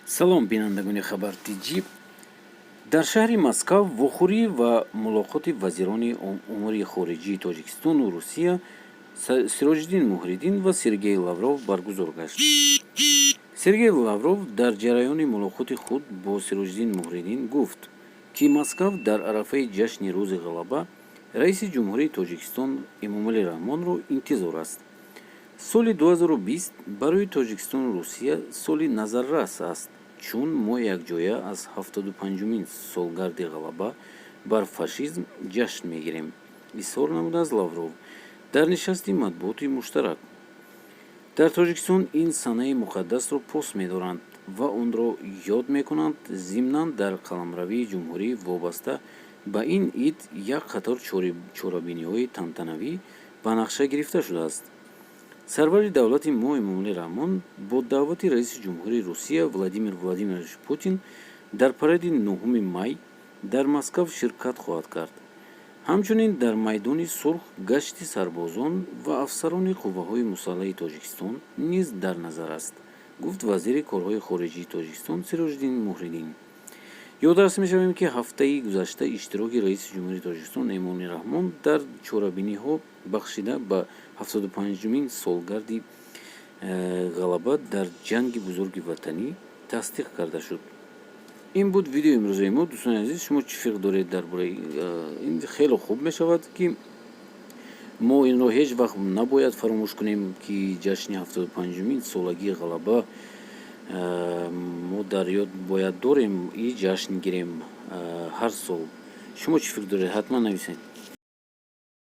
салом бинандагони хабар тиҷиб. дар шаҳри Москав вохӯрӣ ва мулоқоти вазирони умури хориҷии Тоҷикистону Русия Сироҷиддин Муҳриддин ва Сергей Лавров баргузор гашт. Сергей Лавров дар ҷараёни мулоқоти худ бо Сироҷиддин Муҳриддин гуфт, ки Москав дар арафаи ҷашни Рӯзи ғалаба раиси ҷумҳурии Тоҷикистон Эмомали Раҳмонро интизор аст. соли 2020 барои Тоҷикистону Русия соли назаррас аст, чун мо якҷоя аз 75-умин солгарди ғалаба бар фашизм ҷашн мегирем, изҳор намудааст Лавров дар нишасти матбуоти муштарак. дар Тоҷикистон ин санаи муқаддасро пос медоранд ва онро ёд мекунанд. зимнан дар қаламравии ҷумҳурӣ вобаста ба ин ид як қатор чорабиниҳои тантанавӣ ба нақша гирифта шудааст. сарвари давлати мо Эмомали Раҳмон бо даъвати раиси ҷумҳурии Русия Владимир Владимирович Путин дар паради 9 май дар Москав ширкат хоҳад кард. ҳамчунин дар майдони сурх гашти сарбозон ва афсарони қувваҳои мусаллаҳи Тоҷикистон низ дар назар аст, гуфт вазири корҳои хориҷии Тоҷикистон Сироҷиддин Муҳриддин. ёдрас мешавем, ки ҳафтаи гузашта иштироки раиси ҷумҳурии Тоҷикистон Эмомали Раҳмон дар чорабиниҳо бахшида ба 75-умин солгарди ғалаба дар ҷанги бузурги ватанӣ тасдиқ карда шуд. ин буд видеои имрӯзаи мо. дӯстони азиз, шумо чӣ фикр доред дар бораи ин? хеле хуб мешавад, ки мо инро ҳеҷ вақт набояд фаромӯш кунем, ки ҷашни 75-умин солагии ғалаба мо дар ёд бояд дорем и ҷашн гирем ҳар сол. шумо чӣ фикр доред? ҳатман нависед.